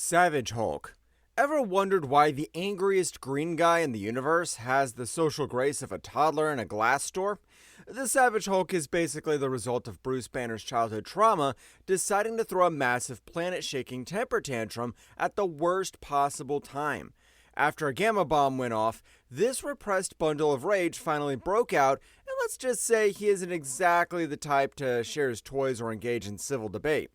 Savage Hulk. Ever wondered why the angriest green guy in the universe has the social grace of a toddler in a glass store? The Savage Hulk is basically the result of Bruce Banner's childhood trauma deciding to throw a massive planet-shaking temper tantrum at the worst possible time. After a gamma bomb went off, this repressed bundle of rage finally broke out, and let's just say he isn't exactly the type to share his toys or engage in civil debate.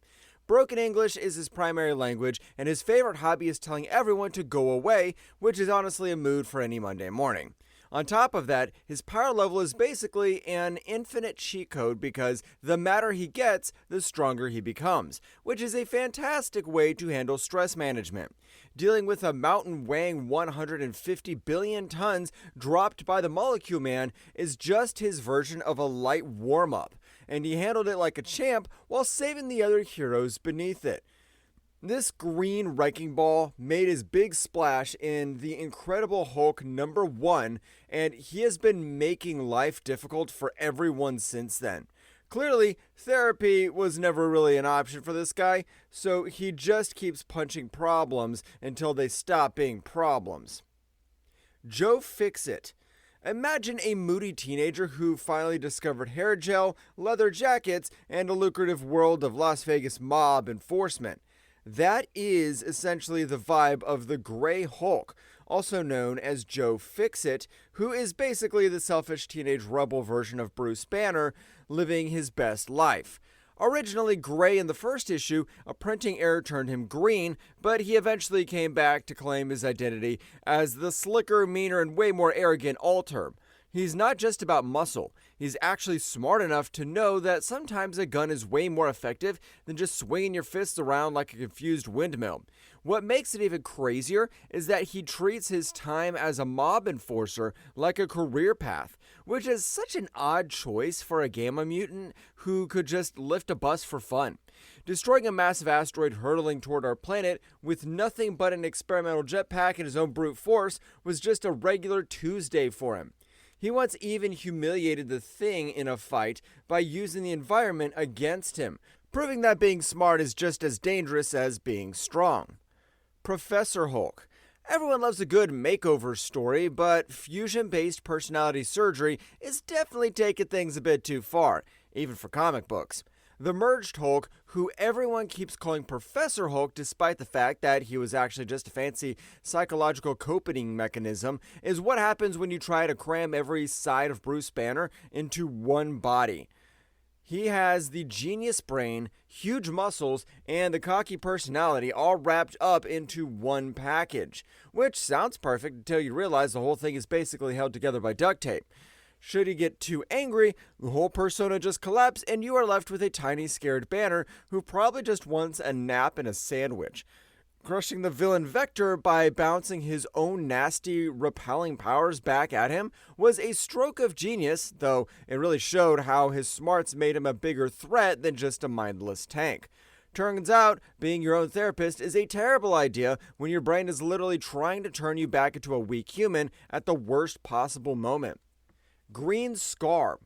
Broken English is his primary language, and his favorite hobby is telling everyone to go away, which is honestly a mood for any Monday morning. On top of that, his power level is basically an infinite cheat code because the madder he gets, the stronger he becomes, which is a fantastic way to handle stress management. Dealing with a mountain weighing 150 billion tons dropped by the Molecule Man is just his version of a light warm-up, and he handled it like a champ while saving the other heroes beneath it. This green wrecking ball made his big splash in The Incredible Hulk #1, and he has been making life difficult for everyone since then. Clearly, therapy was never really an option for this guy, so he just keeps punching problems until they stop being problems. Joe Fixit. Imagine a moody teenager who finally discovered hair gel, leather jackets, and a lucrative world of Las Vegas mob enforcement. That is essentially the vibe of the Gray Hulk, also known as Joe Fixit, who is basically the selfish teenage rebel version of Bruce Banner, living his best life. Originally gray in the first issue, a printing error turned him green, but he eventually came back to claim his identity as the slicker, meaner, and way more arrogant Alter. He's not just about muscle, he's actually smart enough to know that sometimes a gun is way more effective than just swinging your fists around like a confused windmill. What makes it even crazier is that he treats his time as a mob enforcer like a career path, which is such an odd choice for a gamma mutant who could just lift a bus for fun. Destroying a massive asteroid hurtling toward our planet with nothing but an experimental jetpack and his own brute force was just a regular Tuesday for him. He once even humiliated the Thing in a fight by using the environment against him, proving that being smart is just as dangerous as being strong. Professor Hulk. Everyone loves a good makeover story, but fusion-based personality surgery is definitely taking things a bit too far, even for comic books. The merged Hulk, who everyone keeps calling Professor Hulk despite the fact that he was actually just a fancy psychological coping mechanism, is what happens when you try to cram every side of Bruce Banner into one body. He has the genius brain, huge muscles, and the cocky personality all wrapped up into one package, which sounds perfect until you realize the whole thing is basically held together by duct tape. Should he get too angry, the whole persona just collapses and you are left with a tiny scared Banner who probably just wants a nap and a sandwich. Crushing the villain Vector by bouncing his own nasty, repelling powers back at him was a stroke of genius, though it really showed how his smarts made him a bigger threat than just a mindless tank. Turns out, being your own therapist is a terrible idea when your brain is literally trying to turn you back into a weak human at the worst possible moment. Green Skaar.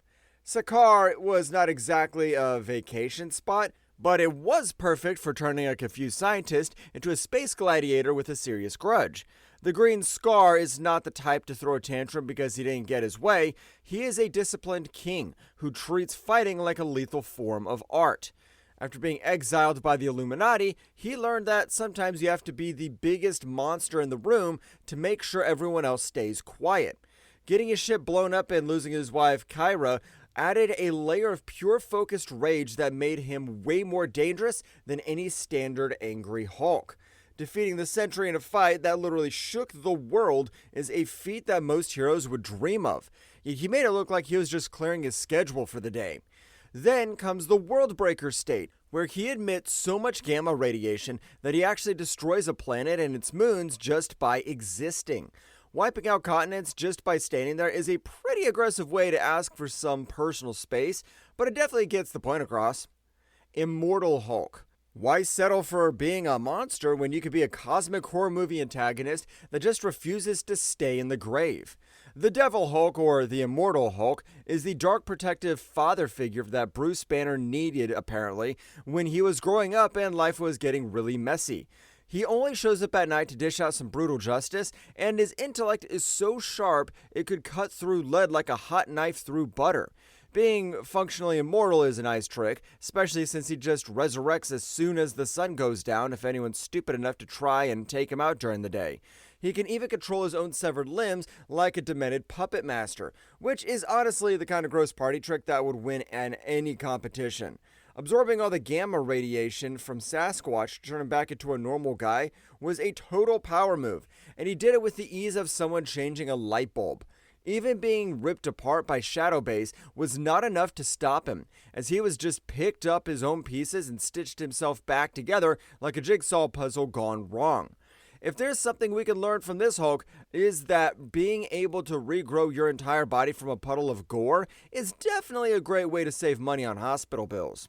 Skaar was not exactly a vacation spot, but it was perfect for turning a confused scientist into a space gladiator with a serious grudge. The Green Skaar is not the type to throw a tantrum because he didn't get his way. He is a disciplined king who treats fighting like a lethal form of art. After being exiled by the Illuminati, he learned that sometimes you have to be the biggest monster in the room to make sure everyone else stays quiet. Getting his ship blown up and losing his wife, Kyra, added a layer of pure focused rage that made him way more dangerous than any standard angry Hulk. Defeating the Sentry in a fight that literally shook the world is a feat that most heroes would dream of. Yet he made it look like he was just clearing his schedule for the day. Then comes the Worldbreaker state, where he emits so much gamma radiation that he actually destroys a planet and its moons just by existing. Wiping out continents just by standing there is a pretty aggressive way to ask for some personal space, but it definitely gets the point across. Immortal Hulk. Why settle for being a monster when you could be a cosmic horror movie antagonist that just refuses to stay in the grave? The Devil Hulk, or the Immortal Hulk, is the dark protective father figure that Bruce Banner needed, apparently, when he was growing up and life was getting really messy. He only shows up at night to dish out some brutal justice, and his intellect is so sharp it could cut through lead like a hot knife through butter. Being functionally immortal is a nice trick, especially since he just resurrects as soon as the sun goes down if anyone's stupid enough to try and take him out during the day. He can even control his own severed limbs like a demented puppet master, which is honestly the kind of gross party trick that would win in any competition. Absorbing all the gamma radiation from Sasquatch to turn him back into a normal guy was a total power move, and he did it with the ease of someone changing a light bulb. Even being ripped apart by Shadowbase was not enough to stop him, as he was just picked up his own pieces and stitched himself back together like a jigsaw puzzle gone wrong. If there's something we can learn from this Hulk, is that being able to regrow your entire body from a puddle of gore is definitely a great way to save money on hospital bills.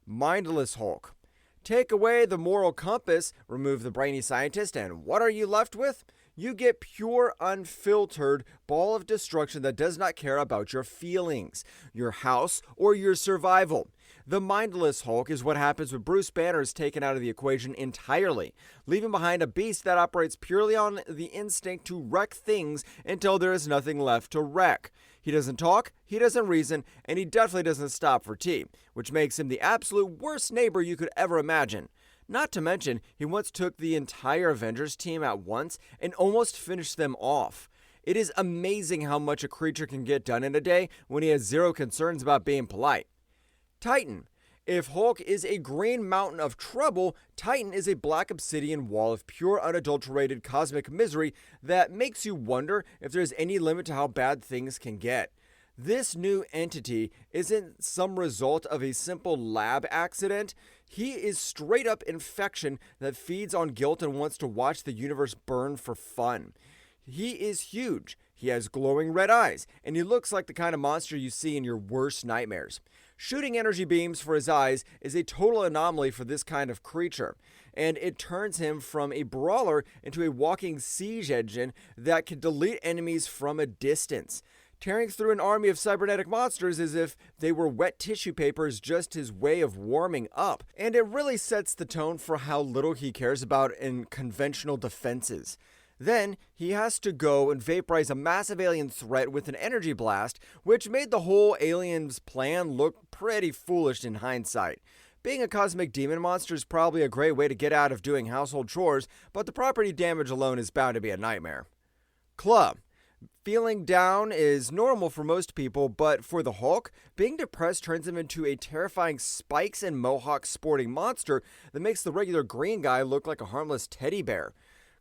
Mindless Hulk. Take away the moral compass, remove the brainy scientist, and what are you left with? You get pure, unfiltered ball of destruction that does not care about your feelings, your house, or your survival. The Mindless Hulk is what happens when Bruce Banner is taken out of the equation entirely, leaving behind a beast that operates purely on the instinct to wreck things until there is nothing left to wreck. He doesn't talk, he doesn't reason, and he definitely doesn't stop for tea, which makes him the absolute worst neighbor you could ever imagine. Not to mention, he once took the entire Avengers team at once and almost finished them off. It is amazing how much a creature can get done in a day when he has zero concerns about being polite. Titan. If Hulk is a green mountain of trouble, Titan is a black obsidian wall of pure unadulterated cosmic misery that makes you wonder if there's any limit to how bad things can get. This new entity isn't some result of a simple lab accident. He is straight up infection that feeds on guilt and wants to watch the universe burn for fun. He is huge, he has glowing red eyes, and he looks like the kind of monster you see in your worst nightmares. Shooting energy beams for his eyes is a total anomaly for this kind of creature, and it turns him from a brawler into a walking siege engine that can delete enemies from a distance. Tearing through an army of cybernetic monsters as if they were wet tissue paper is just his way of warming up, and it really sets the tone for how little he cares about in conventional defenses. Then, he has to go and vaporize a massive alien threat with an energy blast, which made the whole alien's plan look pretty foolish in hindsight. Being a cosmic demon monster is probably a great way to get out of doing household chores, but the property damage alone is bound to be a nightmare. Kluh. Feeling down is normal for most people, but for the Hulk, being depressed turns him into a terrifying spikes and mohawks sporting monster that makes the regular green guy look like a harmless teddy bear.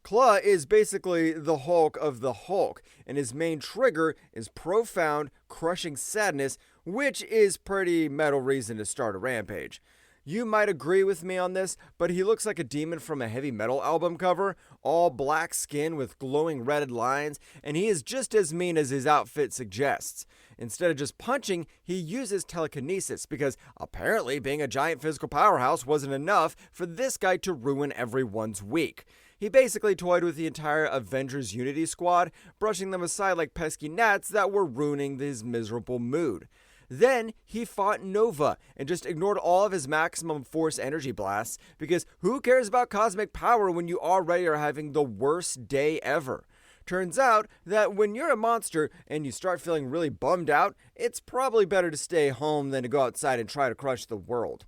Kluh is basically the Hulk of the Hulk, and his main trigger is profound, crushing sadness, which is pretty metal reason to start a rampage. You might agree with me on this, but he looks like a demon from a heavy metal album cover, all black skin with glowing red lines, and he is just as mean as his outfit suggests. Instead of just punching, he uses telekinesis because apparently being a giant physical powerhouse wasn't enough for this guy to ruin everyone's week. He basically toyed with the entire Avengers Unity squad, brushing them aside like pesky gnats that were ruining his miserable mood. Then he fought Nova and just ignored all of his maximum force energy blasts because who cares about cosmic power when you already are having the worst day ever? Turns out that when you're a monster and you start feeling really bummed out, it's probably better to stay home than to go outside and try to crush the world.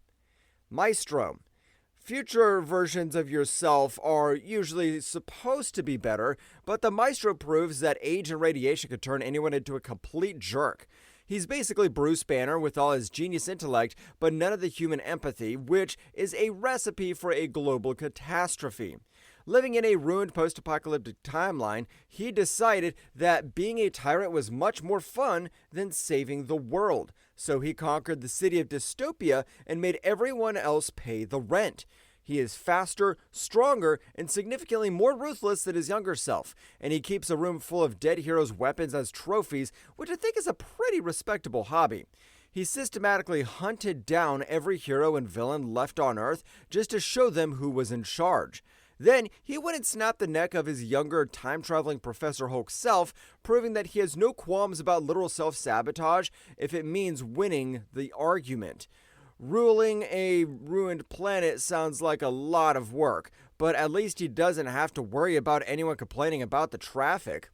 Maestro. Future versions of yourself are usually supposed to be better, but the Maestro proves that age and radiation could turn anyone into a complete jerk. He's basically Bruce Banner with all his genius intellect, but none of the human empathy, which is a recipe for a global catastrophe. Living in a ruined post-apocalyptic timeline, he decided that being a tyrant was much more fun than saving the world. So he conquered the city of dystopia and made everyone else pay the rent. He is faster, stronger, and significantly more ruthless than his younger self, and he keeps a room full of dead heroes' weapons as trophies, which I think is a pretty respectable hobby. He systematically hunted down every hero and villain left on Earth just to show them who was in charge. Then, he went and snapped the neck of his younger, time-traveling Professor Hulk self, proving that he has no qualms about literal self-sabotage if it means winning the argument. Ruling a ruined planet sounds like a lot of work, but at least he doesn't have to worry about anyone complaining about the traffic.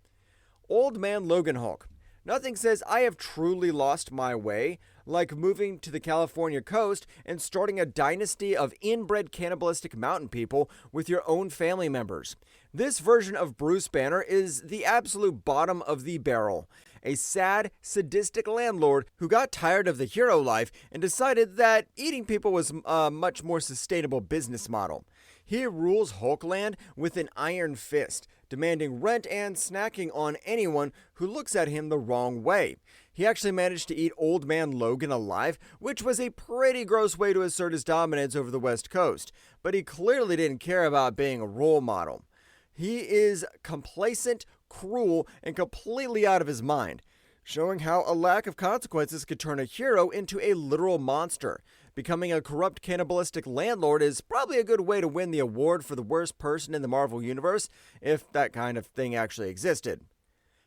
Old Man Logan Hulk. Nothing says I have truly lost my way like moving to the California coast and starting a dynasty of inbred cannibalistic mountain people with your own family members. This version of Bruce Banner is the absolute bottom of the barrel. A sad, sadistic landlord who got tired of the hero life and decided that eating people was a much more sustainable business model. He rules Hulkland with an iron fist, demanding rent and snacking on anyone who looks at him the wrong way. He actually managed to eat Old Man Logan alive, which was a pretty gross way to assert his dominance over the West Coast, but he clearly didn't care about being a role model. He is complacent, cruel, and completely out of his mind, showing how a lack of consequences could turn a hero into a literal monster. Becoming a corrupt cannibalistic landlord is probably a good way to win the award for the worst person in the Marvel Universe, if that kind of thing actually existed.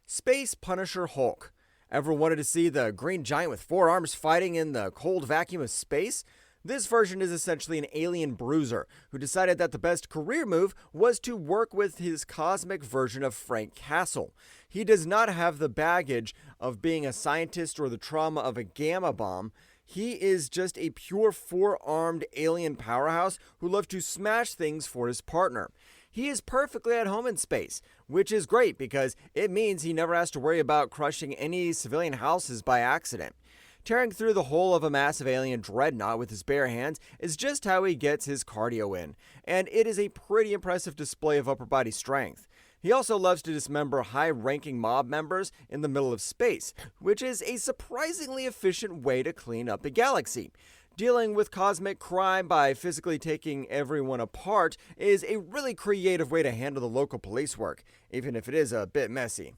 Space Punisher Hulk. Ever wanted to see the green giant with 4 arms fighting in the cold vacuum of space? This version is essentially an alien bruiser who decided that the best career move was to work with his cosmic version of Frank Castle. He does not have the baggage of being a scientist or the trauma of a gamma bomb. He is just a pure 4-armed alien powerhouse who loves to smash things for his partner. He is perfectly at home in space, which is great because it means he never has to worry about crushing any civilian houses by accident. Tearing through the hull of a massive alien dreadnought with his bare hands is just how he gets his cardio in, and it is a pretty impressive display of upper body strength. He also loves to dismember high-ranking mob members in the middle of space, which is a surprisingly efficient way to clean up a galaxy. Dealing with cosmic crime by physically taking everyone apart is a really creative way to handle the local police work, even if it is a bit messy.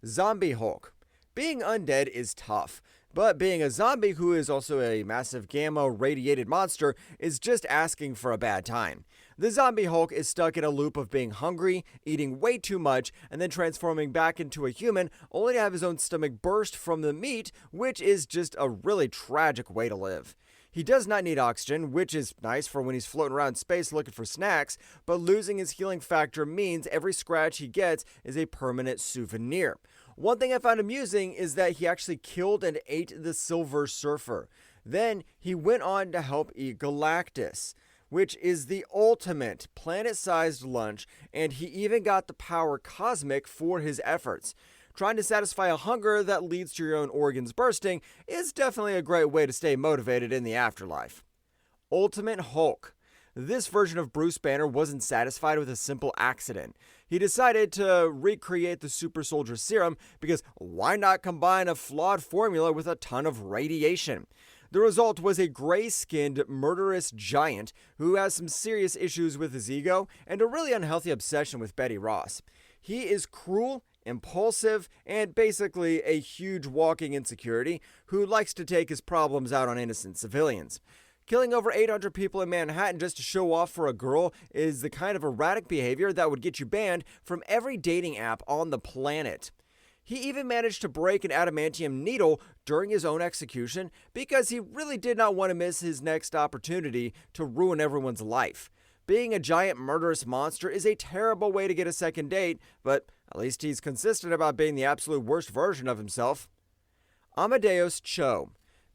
Zombie Hulk. Being undead is tough, but being a zombie who is also a massive gamma-radiated monster is just asking for a bad time. The Zombie Hulk is stuck in a loop of being hungry, eating way too much, and then transforming back into a human, only to have his own stomach burst from the meat, which is just a really tragic way to live. He does not need oxygen, which is nice for when he's floating around space looking for snacks, but losing his healing factor means every scratch he gets is a permanent souvenir. One thing I found amusing is that he actually killed and ate the Silver Surfer. Then he went on to help eat Galactus, which is the ultimate planet-sized lunch, and he even got the power cosmic for his efforts. Trying to satisfy a hunger that leads to your own organs bursting is definitely a great way to stay motivated in the afterlife. Ultimate Hulk. This version of Bruce Banner wasn't satisfied with a simple accident. He decided to recreate the super soldier serum because why not combine a flawed formula with a ton of radiation? The result was a gray-skinned, murderous giant who has some serious issues with his ego and a really unhealthy obsession with Betty Ross. He is cruel, impulsive, and basically a huge walking insecurity who likes to take his problems out on innocent civilians. Killing over 800 people in Manhattan just to show off for a girl is the kind of erratic behavior that would get you banned from every dating app on the planet. He even managed to break an adamantium needle during his own execution because he really did not want to miss his next opportunity to ruin everyone's life. Being a giant murderous monster is a terrible way to get a second date, but at least he's consistent about being the absolute worst version of himself. Amadeus Cho.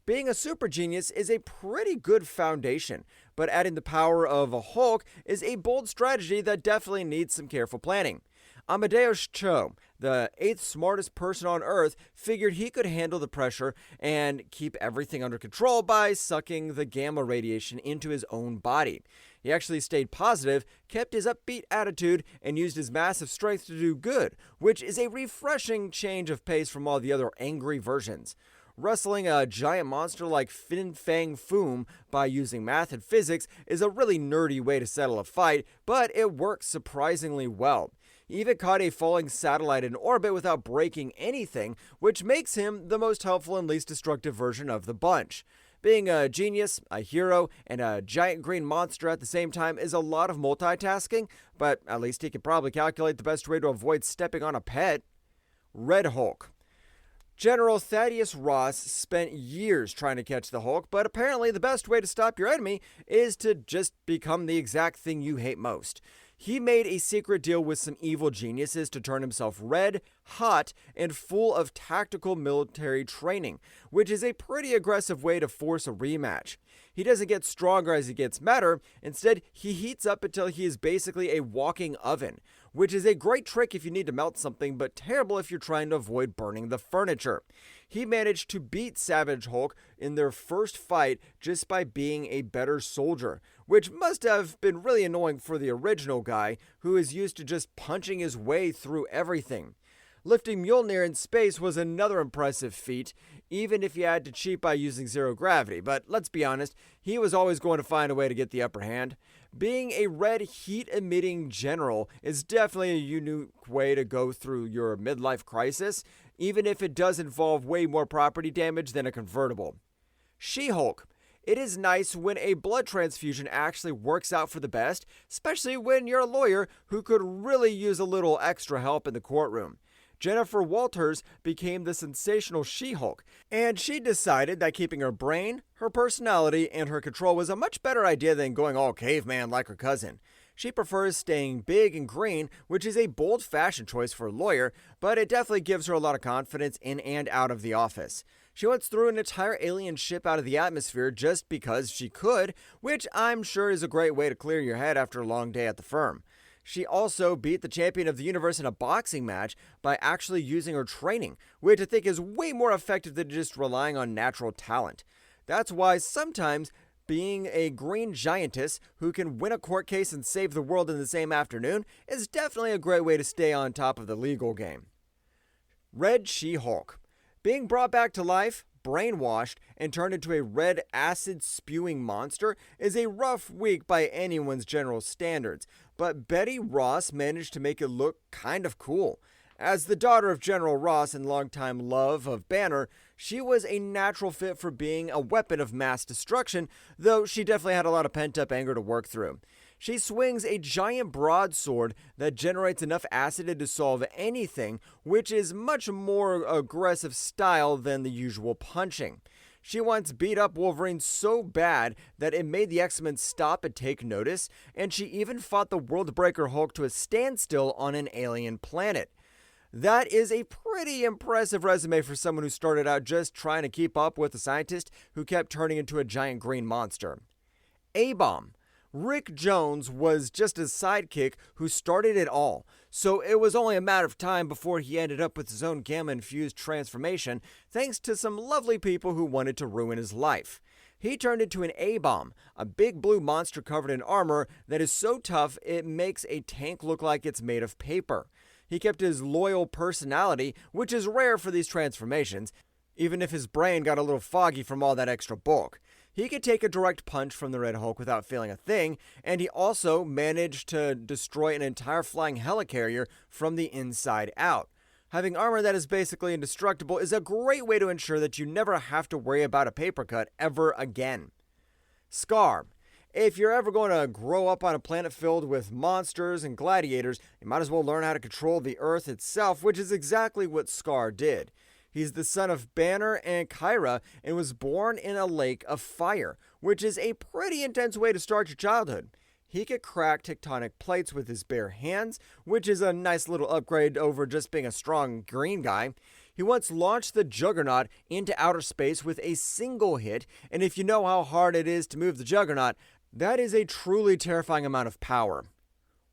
Being a super genius is a pretty good foundation, but adding the power of a Hulk is a bold strategy that definitely needs some careful planning. Amadeus Cho, the 8th smartest person on Earth, figured he could handle the pressure and keep everything under control by sucking the gamma radiation into his own body. He actually stayed positive, kept his upbeat attitude, and used his massive strength to do good, which is a refreshing change of pace from all the other angry versions. Wrestling a giant monster like Fin Fang Foom by using math and physics is a really nerdy way to settle a fight, but it works surprisingly well. He even caught a falling satellite in orbit without breaking anything, which makes him the most helpful and least destructive version of the bunch. Being a genius, a hero, and a giant green monster at the same time is a lot of multitasking, but at least he could probably calculate the best way to avoid stepping on a pet. Red Hulk. General Thaddeus Ross spent years trying to catch the Hulk, but apparently the best way to stop your enemy is to just become the exact thing you hate most. He made a secret deal with some evil geniuses to turn himself red, hot, and full of tactical military training, which is a pretty aggressive way to force a rematch. He doesn't get stronger as he gets madder, instead, he heats up until he is basically a walking oven, which is a great trick if you need to melt something, but terrible if you're trying to avoid burning the furniture. He managed to beat Savage Hulk in their first fight just by being a better soldier, which must have been really annoying for the original guy, who is used to just punching his way through everything. Lifting Mjolnir in space was another impressive feat, even if you had to cheat by using zero gravity, but let's be honest, he was always going to find a way to get the upper hand. Being a red heat-emitting general is definitely a unique way to go through your midlife crisis, even if it does involve way more property damage than a convertible. She-Hulk. It is nice when a blood transfusion actually works out for the best, especially when you're a lawyer who could really use a little extra help in the courtroom. Jennifer Walters became the sensational She-Hulk, and she decided that keeping her brain, her personality, and her control was a much better idea than going all caveman like her cousin. She prefers staying big and green, which is a bold fashion choice for a lawyer, but it definitely gives her a lot of confidence in and out of the office. She once threw an entire alien ship out of the atmosphere just because she could, which I'm sure is a great way to clear your head after a long day at the firm. She also beat the champion of the universe in a boxing match by actually using her training, which I think is way more effective than just relying on natural talent. That's why sometimes being a green giantess who can win a court case and save the world in the same afternoon is definitely a great way to stay on top of the legal game. Red She-Hulk. Being brought back to life, brainwashed, and turned into a red acid-spewing monster is a rough week by anyone's general standards, but Betty Ross managed to make it look kind of cool. As the daughter of General Ross and longtime love of Banner, she was a natural fit for being a weapon of mass destruction, though she definitely had a lot of pent-up anger to work through. She swings a giant broadsword that generates enough acid to dissolve anything, which is much more aggressive style than the usual punching. She once beat up Wolverine so bad that it made the X-Men stop and take notice, and she even fought the Worldbreaker Hulk to a standstill on an alien planet. That is a pretty impressive resume for someone who started out just trying to keep up with a scientist who kept turning into a giant green monster. A-Bomb. Rick Jones was just his sidekick who started it all, so it was only a matter of time before he ended up with his own gamma-infused transformation thanks to some lovely people who wanted to ruin his life. He turned into an A-Bomb, a big blue monster covered in armor that is so tough it makes a tank look like it's made of paper. He kept his loyal personality, which is rare for these transformations, even if his brain got a little foggy from all that extra bulk. He could take a direct punch from the Red Hulk without feeling a thing, and he also managed to destroy an entire flying helicarrier from the inside out. Having armor that is basically indestructible is a great way to ensure that you never have to worry about a paper cut ever again. Skaar. If you're ever going to grow up on a planet filled with monsters and gladiators, you might as well learn how to control the Earth itself, which is exactly what Skaar did. He's the son of Banner and Kyra and was born in a lake of fire, which is a pretty intense way to start your childhood. He could crack tectonic plates with his bare hands, which is a nice little upgrade over just being a strong green guy. He once launched the Juggernaut into outer space with a single hit, and if you know how hard it is to move the Juggernaut, that is a truly terrifying amount of power.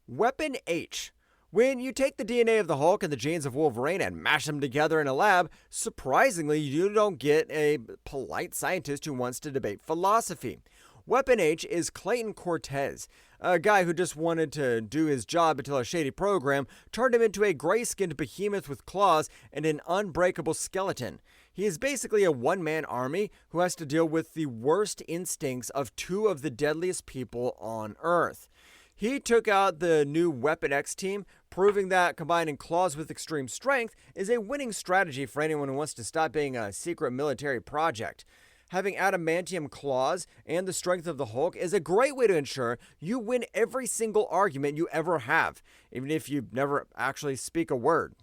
Weapon H. When you take the DNA of the Hulk and the genes of Wolverine and mash them together in a lab, surprisingly, you don't get a polite scientist who wants to debate philosophy. Weapon H is Clayton Cortez, a guy who just wanted to do his job until a shady program turned him into a gray-skinned behemoth with claws and an unbreakable skeleton. He is basically a one-man army who has to deal with the worst instincts of two of the deadliest people on Earth. He took out the new Weapon X team, proving that combining claws with extreme strength is a winning strategy for anyone who wants to stop being a secret military project. Having adamantium claws and the strength of the Hulk is a great way to ensure you win every single argument you ever have, even if you never actually speak a word.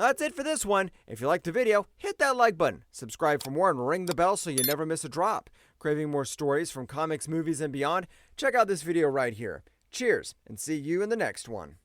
That's it for this one. If you liked the video, hit that like button, subscribe for more, and ring the bell so you never miss a drop. Craving more stories from comics, movies, and beyond? Check out this video right here. Cheers, and see you in the next one.